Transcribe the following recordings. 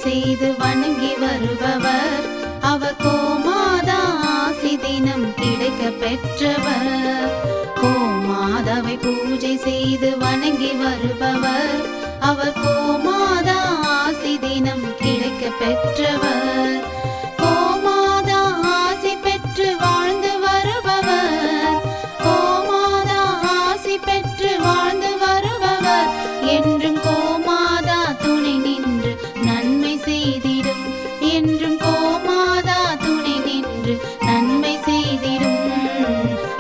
செய்து வணங்கி வருபவர். அவர் கோமாதா ஆசி தினம் கிடைக்க பெற்றவர். கோமாதாவை பூஜை செய்து வணங்கி வருபவர். அவர் கோமாதா ஆசி தினம் கிடைக்க பெற்றவர். கோமாதா ஆசி பெற்று வாழ்ந்து வருபவர். கோமாதா ஆசி பெற்று வாழ்ந்து வருபவர். என்றும் கோமாதா துணை நின்று நன்மை செய்திடும். என்றும் கோமாதா துணை நின்று நன்மை செய்திடும்.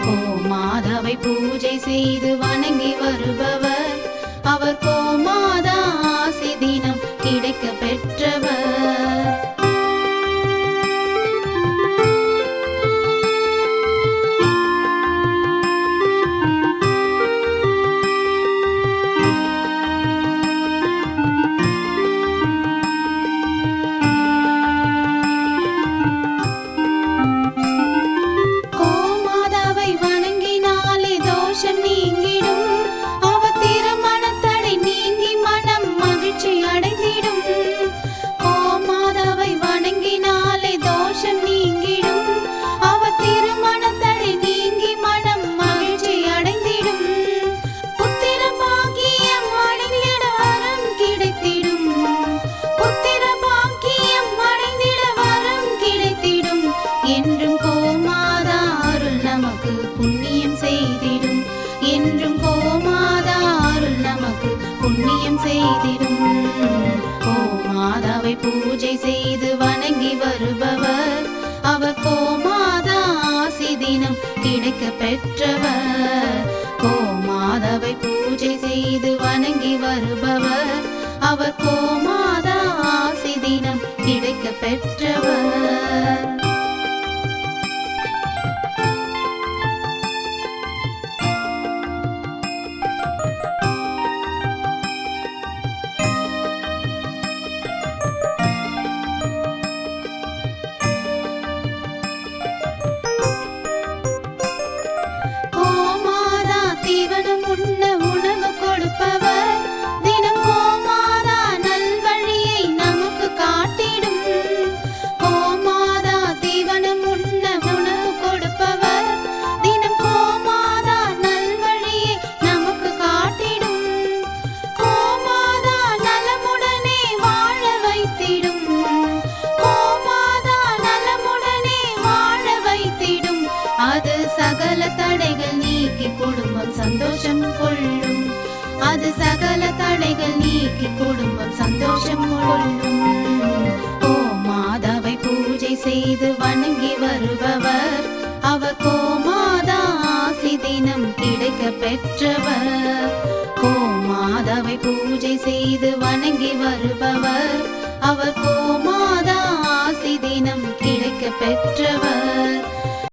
கோமாதாவை பூஜை செய்து வணங்கி வருபவர். அவர் கோமாதா ஆசி தினம் கிடைக்க பெற்றவர். கோமாதாவை வணங்கினாலே தோஷம் நீங்கிடும். அவர் திருமணத்தடை நீங்கி மனம் மகிழ்ச்சி அடைந்திடும். கோமாதாவை வணங்கினாலே தோஷம் நீங்கிடும். அவர் திருமணத்தடை நீங்கி மனம் மகிழ்ச்சி அடைந்திடும். புத்திர பாக்கியம் அடைந்திட வரம் கிடைத்திடும். புத்திர பாக்கியம் அடைந்திட வரம் கிடைத்திடும். என்றும் கோமாதா அருள் நமக்கு புண்ணியம் செய்திடும். என்றும் கோமாதா அருள் நமக்கு புண்ணியம் செய்திடும். கோமாதாவை பூஜை செய்து வணங்கி வருபவர். அவர் கோமாதா ஆசி தினம் கிடைக்க பெற்றவர். கோமாதாவை பூஜை செய்து வணங்கி வருபவர். அவர் கோமாதா ஆசி தினம் கிடைக்க பெற்றவர். கோமாதா தீவனம் உண்ண உணவு கொடுப்பவர். தினம் கோமாதா நல்வழியை நமக்கு காட்டிடும். கோமாதா தீவனம் உண்ண உணவு கொடுப்பவர். தினம் கோமாதா நல்வழியை நமக்கு காட்டிடும். கோமாதா நலமுடனே வாழ வைத்திடும். கோமாதா நலமுடனே வாழ வைத்திடும். அது சகல தடைகள் நீக்கி குடும்பம் சந்தோஷம் கொள்ளும். அது சகல தடைகள் நீக்கி குடும்பம் சந்தோஷம் கொள்ளும். கோமாதாவை பூஜை செய்து வணங்கி வருபவர். அவர் கோமாதா ஆசி தினம் கிடைக்க பெற்றவர். கோமாதாவை பூஜை செய்து வணங்கி வருபவர். அவர் கோமாதா ஆசி தினம் கிடைக்க பெற்றவர்.